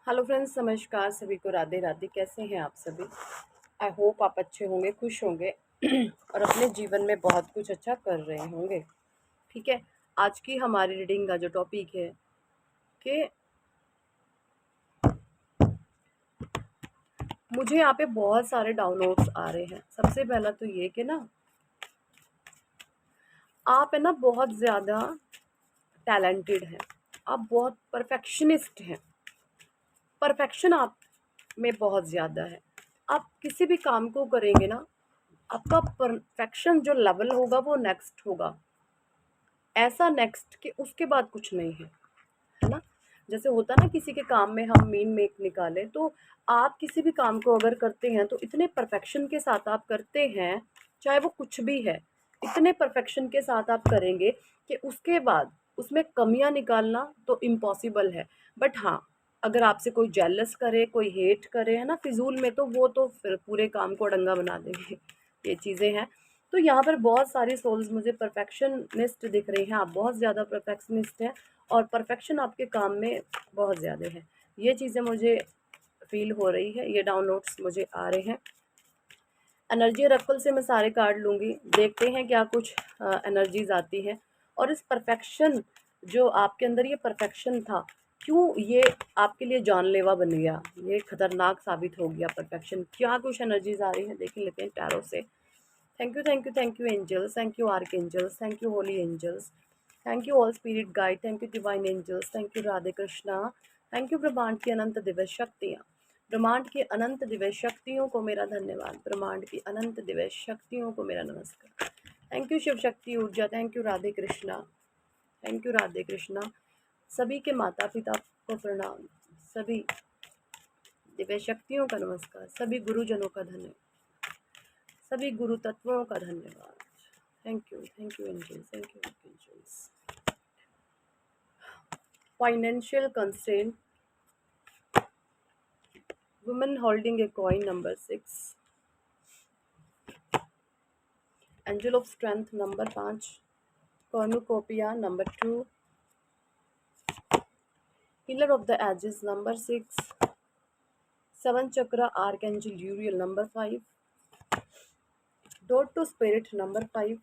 Hello friends, नमस्कार सभी को। राधे राधे। कैसे हैं आप सभी? आई होप आप अच्छे होंगे, खुश होंगे और अपने जीवन में बहुत कुछ अच्छा कर रहे होंगे। ठीक है, आज की हमारी रीडिंग का जो टॉपिक है कि मुझे यहाँ पे बहुत सारे डाउनलोड्स आ रहे हैं। सबसे पहला तो ये कि ना, आप है ना बहुत ज़्यादा टैलेंटेड हैं, आप बहुत परफेक्शनिस्ट हैं। परफेक्शन आप में बहुत ज़्यादा है। आप किसी भी काम को करेंगे ना, आपका परफेक्शन जो लेवल होगा वो नेक्स्ट होगा। ऐसा नेक्स्ट कि उसके बाद कुछ नहीं है ना? जैसे होता ना, किसी के काम में हम मीन मेक निकालें, तो आप किसी भी काम को अगर करते हैं तो इतने परफेक्शन के साथ आप करते हैं, चाहे वो कुछ भी है, इतने परफेक्शन के साथ आप करेंगे कि उसके बाद उसमें कमियां निकालना तो इम्पॉसिबल है। बट हाँ, अगर आपसे कोई जेलस करे, कोई हेट करे, है ना, फिजूल में, तो वो तो फिर पूरे काम को अड़ंगा बना देंगे। ये चीज़ें हैं। तो यहाँ पर बहुत सारी सोल्स मुझे परफेक्शनिस्ट दिख रही हैं। आप बहुत ज़्यादा परफेक्शनिस्ट हैं और परफेक्शन आपके काम में बहुत ज़्यादा है। ये चीज़ें मुझे फील हो रही है, ये डाउनलोड्स मुझे आ रहे हैं। एनर्जी रक्कल से मैं सारे कार्ड लूँगी, देखते हैं क्या कुछ एनर्जीज आती हैं। और इस परफेक्शन, जो आपके अंदर ये परफेक्शन था, क्यों ये आपके लिए जानलेवा बन गया, ये खतरनाक साबित हो गया परफेक्शन? क्या कुछ एनर्जीज आ रही हैं, देख लेते हैं टैरो से। Thank you, thank you, thank you angels, thank you archangels, thank you holy angels, thank you all spirit guide, thank you divine angels, thank you Radhe Krishna, thank you ब्रह्मांड की अनंत दिव्य शक्तियाँ। ब्रह्मांड की अनंत दिव्य शक्तियों को मेरा धन्यवाद। ब्रह्मांड की अनंत दिव्य शक्तियों को मेरा नमस्कार। थैंक यू शिव शक्ति ऊर्जा, thank you Radhe Krishna, thank you Radhe Krishna. सभी के माता पिता को प्रणाम, सभी दिव्य शक्तियों का नमस्कार, सभी गुरुजनों का धन्यवाद, सभी गुरु तत्वों का धन्यवाद। Thank you angels, thank you angels. Financial constraint, woman holding a coin, number 6, angel of strength, number 5, cornucopia, number 2, healer of the edges, number 6, 7 chakra archangel Uriel, number 5, door to spirit, number 5,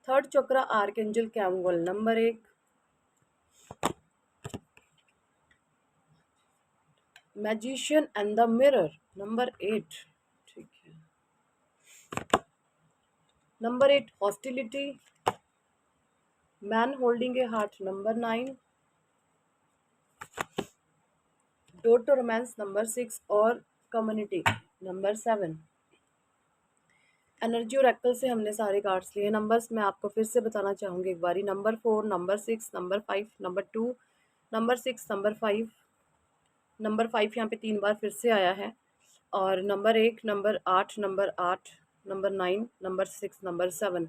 3rd chakra archangel Camuel, number 8, magician and the mirror, number 8, ठीक है, number 8, hostility, man holding a heart, number 9, door to romance, number 6 और community, number 7। Energy और equal से हमने सारे cards लिए। Numbers मैं आपको फिर से बताना चाहूँगी एक बारी। Number 4, number 6, number 5, number 2, number 6, number 5, number 5 यहाँ पे 3 बार फिर से आया है, और number 1, number 8, number 8, number 9, number 6, number 7।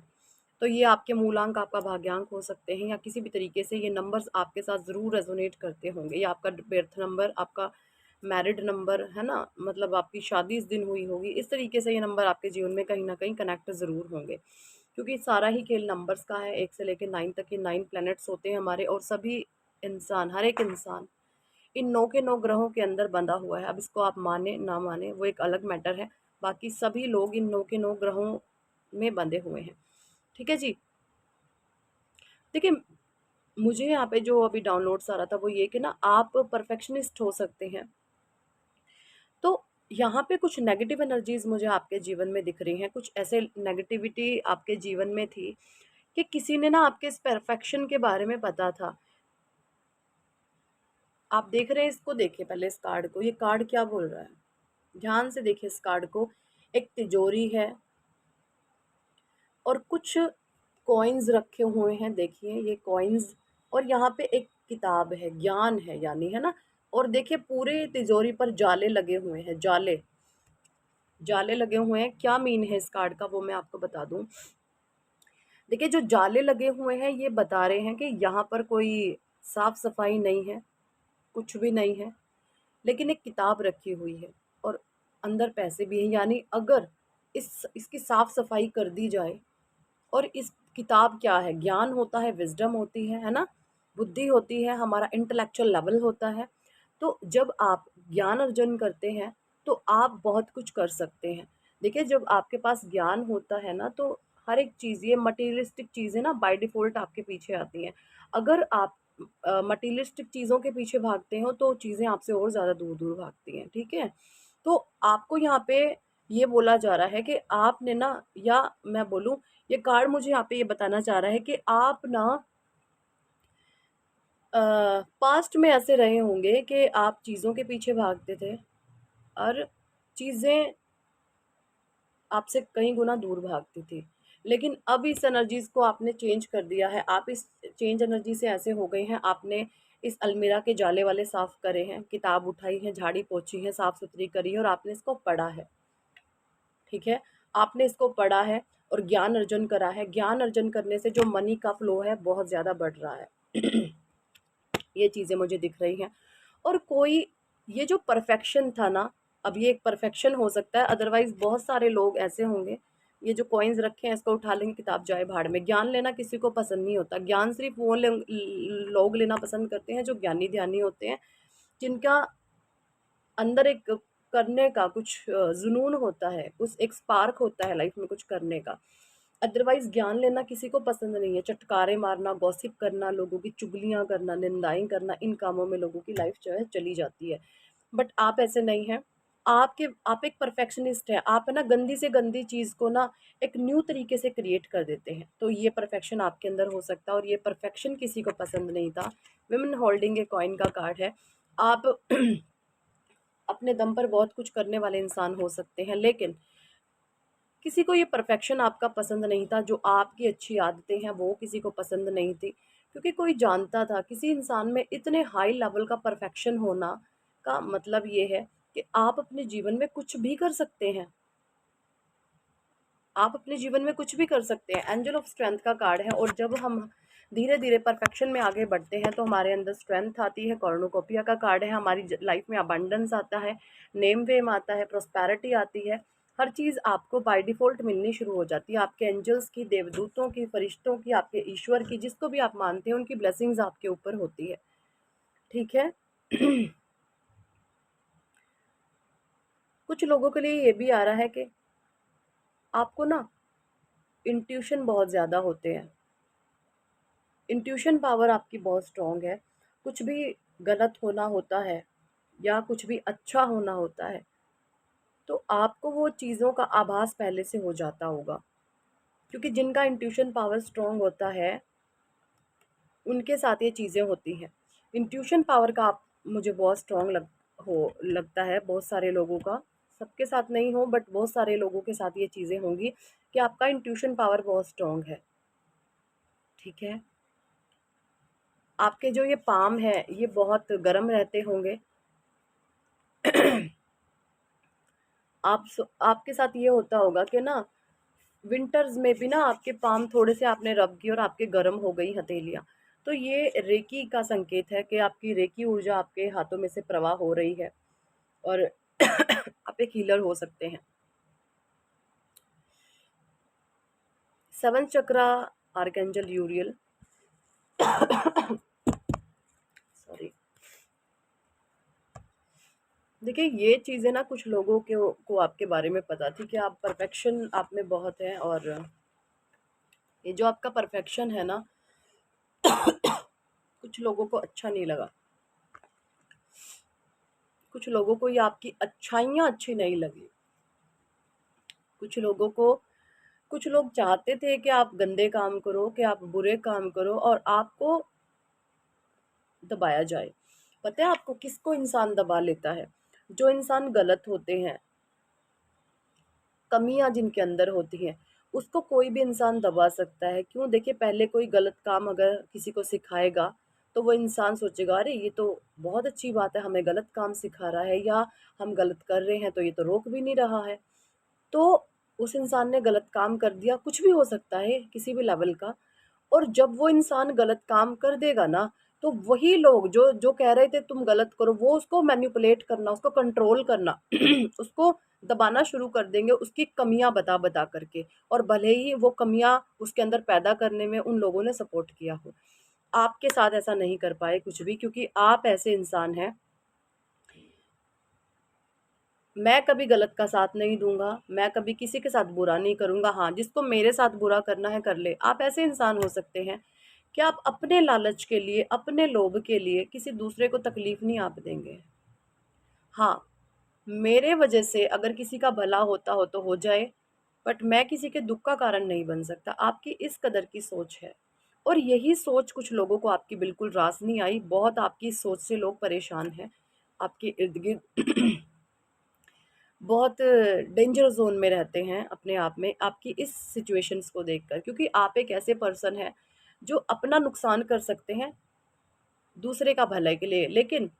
तो ये आपके मूलांक, आपका भाग्यांक हो सकते हैं, या किसी भी तरीके से ये नंबर्स आपके साथ ज़रूर रेजोनेट करते होंगे। या आपका बर्थ नंबर, आपका मैरिड नंबर, है ना, मतलब आपकी शादी इस दिन हुई होगी, इस तरीके से ये नंबर आपके जीवन में कहीं ना कहीं कनेक्ट ज़रूर होंगे। क्योंकि सारा ही खेल नंबर्स का है। 1 से लेकर 9 तक के 9 प्लैनेट्स होते हैं हमारे, और सभी इंसान, हर एक इंसान इन 9 के 9 ग्रहों के अंदर बंधा हुआ है। अब इसको आप माने ना माने वो एक अलग मैटर है। बाकी सभी लोग इन 9 के 9 ग्रहों में बंधे हुए हैं। ठीक है जी। देखिए, मुझे यहाँ पे जो अभी डाउनलोड्स आ रहा था वो ये कि ना, आप परफेक्शनिस्ट हो सकते हैं। तो यहाँ पे कुछ नेगेटिव एनर्जीज मुझे आपके जीवन में दिख रही हैं। कुछ ऐसे नेगेटिविटी आपके जीवन में थी कि किसी ने ना आपके इस परफेक्शन के बारे में पता था। आप देख रहे हैं इसको, देखिए पहले इस कार्ड को। ये कार्ड क्या बोल रहा है, ध्यान से देखिए इस कार्ड को। एक तिजोरी है और कुछ कॉइन्स रखे हुए हैं, देखिए ये कॉइन्स। और यहाँ पे एक किताब है, ज्ञान है यानी, है ना। और देखिए पूरे तिजोरी पर जाले लगे हुए हैं, जाले जाले लगे हुए हैं। क्या मीन है इस कार्ड का वो मैं आपको बता दूं। देखिए जो जाले लगे हुए हैं ये बता रहे हैं कि यहाँ पर कोई साफ सफाई नहीं है, कुछ भी नहीं है, लेकिन एक किताब रखी हुई है और अंदर पैसे भी हैं। यानी अगर इसकी साफ सफाई कर दी जाए, और इस किताब क्या है, ज्ञान होता है, विजडम होती है ना। बुद्धि होती है, हमारा इंटेलेक्चुअल लेवल होता है। तो जब आप ज्ञान अर्जन करते हैं तो आप बहुत कुछ कर सकते हैं। देखिए, जब आपके पास ज्ञान होता है ना, तो हर एक चीज़, ये मटेरियलिस्टिक चीज़ें ना बाय डिफ़ॉल्ट आपके पीछे आती हैं। अगर आप मटेरियलिस्टिक चीज़ों के पीछे भागते हो तो चीज़ें आपसे और ज़्यादा दूर-दूर भागती हैं, ठीक है? तो आपको यहाँ पे ये बोला जा रहा है कि आपने ना, या मैं बोलूँ, ये कार्ड मुझे यहाँ पे ये बताना चाह रहा है कि आप ना पास्ट में ऐसे रहे होंगे कि आप चीज़ों के पीछे भागते थे और चीज़ें आपसे कई गुना दूर भागती थी। लेकिन अब इस एनर्जीज़ को आपने चेंज कर दिया है। आप इस चेंज एनर्जी से ऐसे हो गए हैं, आपने इस अलमीरा के जाले वाले साफ़ करे हैं, किताब उठाई है, झाड़ी पोंछी है, साफ़-सुथरी करी है और आपने इसको पढ़ा है, ठीक है? आपने इसको पढ़ा है और ज्ञान अर्जन करा है। ज्ञान अर्जन करने से जो मनी का फ्लो है बहुत ज़्यादा बढ़ रहा है। ये चीज़ें मुझे दिख रही हैं। और कोई, ये जो परफेक्शन था ना, अब ये एक परफेक्शन हो सकता है, अदरवाइज बहुत सारे लोग ऐसे होंगे, ये जो कॉइन्स रखे हैं इसको उठा लेंगे, किताब जाए भाड़ में। ज्ञान लेना किसी को पसंद नहीं होता। ज्ञान सिर्फ वो लोग लेना पसंद करते हैं जो ज्ञानी ध्यानी होते हैं, जिनका अंदर एक करने का कुछ जुनून होता है, कुछ एक स्पार्क होता है लाइफ में कुछ करने का। अदरवाइज ज्ञान लेना किसी को पसंद नहीं है। चटकारे मारना, गॉसिप करना, लोगों की चुगलियां करना, निंदाएं करना, इन कामों में लोगों की लाइफ जो है चली जाती है। बट आप ऐसे नहीं हैं। आप एक परफेक्शनिस्ट हैं। आप है ना, गंदी से गंदी चीज़ को ना एक न्यू तरीके से क्रिएट कर देते हैं। तो ये परफेक्शन आपके अंदर हो सकता है और ये परफेक्शन किसी को पसंद नहीं था। विमेन होल्डिंग ए कॉइन का कार्ड है। आप अपने दम पर बहुत कुछ करने वाले इंसान हो सकते हैं, लेकिन किसी को ये परफेक्शन आपका पसंद नहीं था। जो आपकी अच्छी आदतें हैं वो किसी को पसंद नहीं थी, क्योंकि कोई जानता था किसी इंसान में इतने हाई लेवल का परफेक्शन होना का मतलब ये है कि आप अपने जीवन में कुछ भी कर सकते हैं। आप अपने जीवन में कुछ भी कर सकते हैं। एंजल ऑफ स्ट्रेंथ का कार्ड है। और जब हम धीरे धीरे परफेक्शन में आगे बढ़ते हैं तो हमारे अंदर स्ट्रेंथ आती है। कॉर्नुकोपिया का कार्ड है। हमारी लाइफ में अबंडेंस आता है, नेम वेम आता है, प्रोस्पेरिटी आती है। हर चीज़ आपको बाय डिफ़ॉल्ट मिलनी शुरू हो जाती है। आपके एंजल्स की, देवदूतों की, फरिश्तों की, आपके ईश्वर की, जिसको भी आप मानते हैं उनकी ब्लेसिंग्स आपके ऊपर होती है, ठीक है? कुछ लोगों के लिए ये भी आ रहा है कि आपको ना इंट्यूशन बहुत ज़्यादा होते हैं। इंट्यूशन पावर आपकी बहुत स्ट्रॉन्ग है। कुछ भी गलत होना होता है या कुछ भी अच्छा होना होता है तो आपको वो चीज़ों का आभास पहले से हो जाता होगा, क्योंकि जिनका इंट्यूशन पावर स्ट्रॉन्ग होता है उनके साथ ये चीज़ें होती हैं। इंट्यूशन पावर का आप मुझे बहुत स्ट्रॉन्ग लगता है बहुत सारे लोगों का। सबके साथ नहीं हो बट बहुत सारे लोगों के साथ ये चीज़ें होंगी कि आपका इंट्यूशन पावर बहुत स्ट्रॉन्ग है, ठीक है? आपके जो ये पाम है ये बहुत गर्म रहते होंगे। आपके साथ ये होता होगा कि ना विंटर्स में भी ना आपके पाम थोड़े से आपने रब किए और आपके गर्म हो गई हथेलियाँ। तो ये रेकी का संकेत है कि आपकी रेकी ऊर्जा आपके हाथों में से प्रवाह हो रही है और आप एक हीलर हो सकते हैं। 7 चक्रा, आर्कएंजल यूरियल, सॉरी। देखिए, ये चीज़ें ना कुछ लोगों को आपके बारे में पता थी कि आप परफेक्शन आप में बहुत है। और ये जो आपका परफेक्शन है ना, कुछ लोगों को अच्छा नहीं लगा। कुछ लोगों को ये आपकी अच्छाइयाँ अच्छी नहीं लगी। कुछ लोगों को, कुछ लोग चाहते थे कि आप गंदे काम करो, कि आप बुरे काम करो और आपको दबाया जाए। पता है आपको किसको इंसान दबा लेता है? जो इंसान गलत होते हैं, कमियां जिनके अंदर होती हैं, उसको कोई भी इंसान दबा सकता है। क्यों? देखिए, पहले कोई गलत काम अगर किसी को सिखाएगा तो वो इंसान सोचेगा, अरे ये तो बहुत अच्छी बात है, हमें गलत काम सिखा रहा है, या हम गलत कर रहे हैं तो ये तो रोक भी नहीं रहा है। तो उस इंसान ने गलत काम कर दिया, कुछ भी हो सकता है किसी भी लेवल का। और जब वो इंसान गलत काम कर देगा ना, तो वही लोग जो जो कह रहे थे तुम गलत करो, वो उसको मैनिपुलेट करना, उसको कंट्रोल करना, उसको दबाना शुरू कर देंगे उसकी कमियां बता बता करके। और भले ही वो कमियां उसके अंदर पैदा करने में उन लोगों ने सपोर्ट किया हो। आपके साथ ऐसा नहीं कर पाए कुछ भी, क्योंकि आप ऐसे इंसान हैं, मैं कभी गलत का साथ नहीं दूंगा, मैं कभी किसी के साथ बुरा नहीं करूंगा। हाँ, जिसको मेरे साथ बुरा करना है कर ले। आप ऐसे इंसान हो सकते हैं कि आप अपने लालच के लिए, अपने लोभ के लिए किसी दूसरे को तकलीफ नहीं आप देंगे। हाँ, मेरे वजह से अगर किसी का भला होता हो तो हो जाए, बट मैं किसी के दुख का कारण नहीं बन सकता। आपकी इस कदर की सोच है, और यही सोच कुछ लोगों को आपकी बिल्कुल रास नहीं आई। बहुत आपकी इस सोच से लोग परेशान हैं, आपके इर्द गिर्द बहुत डेंजर जोन में रहते हैं अपने आप में, आपकी इस सिचुएशंस को देखकर, क्योंकि आप एक ऐसे पर्सन हैं जो अपना नुकसान कर सकते हैं दूसरे का भलाई के लिए। लेकिन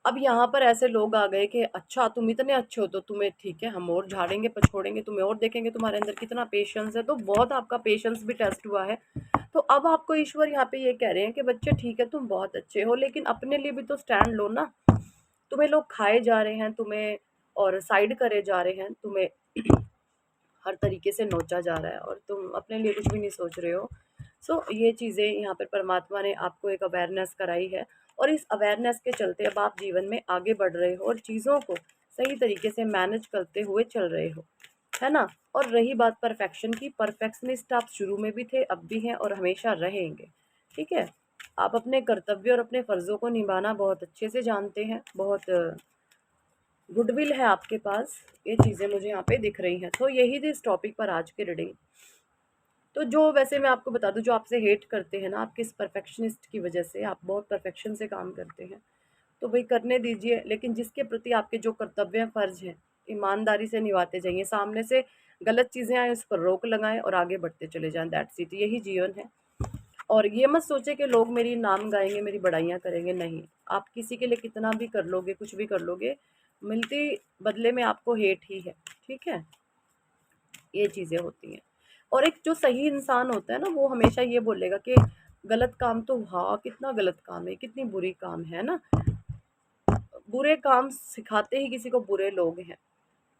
अब यहाँ पर ऐसे लोग आ गए कि अच्छा तुम इतने अच्छे हो तो तुम्हें ठीक है, हम और झाड़ेंगे पछोड़ेंगे, तुम्हें और देखेंगे तुम्हारे अंदर कितना पेशेंस है। तो बहुत आपका पेशेंस भी टेस्ट हुआ है। तो अब आपको ईश्वर यहाँ पे ये कह रहे हैं कि बच्चे ठीक है, तुम बहुत अच्छे हो, लेकिन अपने लिए भी तो स्टैंड लो ना। तुम्हें लोग खाए जा रहे हैं, तुम्हें और साइड करे जा रहे हैं, तुम्हें हर तरीके से नोचा जा रहा है, और तुम अपने लिए कुछ भी नहीं सोच रहे हो। ये चीज़ें यहाँ पर परमात्मा ने आपको एक अवेयरनेस कराई है, और इस अवेयरनेस के चलते अब आप जीवन में आगे बढ़ रहे हो और चीज़ों को सही तरीके से मैनेज करते हुए चल रहे हो, है ना। और रही बात परफेक्शन की, परफेक्शनिस्ट आप शुरू में भी थे, अब भी हैं और हमेशा रहेंगे। ठीक है, आप अपने कर्तव्य और अपने फ़र्ज़ों को निभाना बहुत अच्छे से जानते हैं, बहुत गुडविल है आपके पास। ये चीज़ें मुझे यहाँ पे दिख रही हैं। तो यही थी इस टॉपिक पर आज की रीडिंग। तो जो वैसे मैं आपको बता दूं, जो आपसे हेट करते हैं ना, आपके इस परफेक्शनिस्ट की वजह से, आप बहुत परफेक्शन से काम करते हैं, तो भाई करने दीजिए, लेकिन जिसके प्रति आपके जो कर्तव्य हैं, फ़र्ज हैं, ईमानदारी से निभाते जाइए। सामने से गलत चीज़ें आए उस पर रोक लगाएं और आगे बढ़ते चले जाएं। दैट्स इट, यही जीवन है। और ये मत सोचे कि लोग मेरी नाम गाएंगे, मेरी बड़ाइयाँ करेंगे। नहीं, आप किसी के लिए कितना भी कर लोगे, कुछ भी कर लोगे, मिलती बदले में आपको हेट ही है। ठीक है, ये चीज़ें होती हैं। और एक जो सही इंसान होता है ना, वो हमेशा ये बोलेगा कि गलत काम तो, हाँ कितना गलत काम है, कितनी बुरी काम है ना। बुरे काम सिखाते ही किसी को बुरे लोग हैं,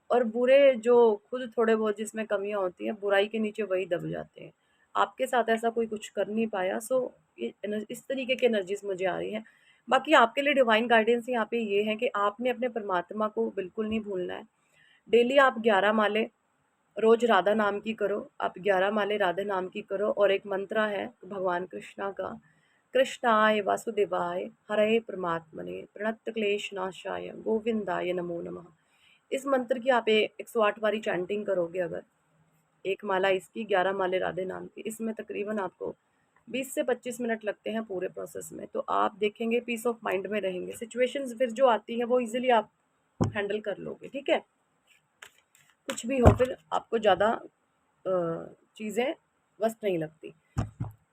और बुरे जो खुद थोड़े बहुत जिसमें कमियां होती हैं, बुराई के नीचे वही दब जाते हैं। आपके साथ ऐसा कोई कुछ कर नहीं पाया। इस तरीके की एनर्जीज मुझे आ रही हैं। बाकी आपके लिए डिवाइन गाइडेंस यहाँ पे ये है कि आपने अपने परमात्मा को बिल्कुल नहीं भूलना है। डेली आप 11 माले रोज राधा नाम की करो। आप 11 माले राधा नाम की करो, और एक मंत्र है भगवान कृष्णा का, कृष्णाय वासुदेवाय हरे परमात्मने प्रणत क्लेश नाशाय गोविंदाय नमो नमः। इस मंत्र की आप 108 बारी चैंटिंग करोगे अगर, एक माला इसकी, 11 माले राधे नाम की, इसमें तकरीबन आपको 20 से 25 मिनट लगते हैं पूरे प्रोसेस में। तो आप देखेंगे पीस ऑफ माइंड में रहेंगे। सिचुएशंस फिर जो आती है वो इजीली आप हैंडल कर लोगे। ठीक है, कुछ भी हो फिर आपको ज़्यादा चीज़ें वस्त नहीं लगती।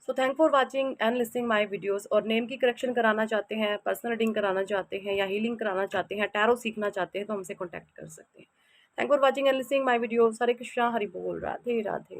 So thank for watching and listening my videos. और नेम की करेक्शन कराना चाहते हैं, पर्सनल रीडिंग कराना चाहते हैं, या हीलिंग कराना चाहते हैं, टैरो सीखना चाहते हैं, तो हमसे कॉन्टैक्ट कर सकते हैं। Thank for watching and listening my videos. Hare Krishna, Hari बोल, राधे राधे।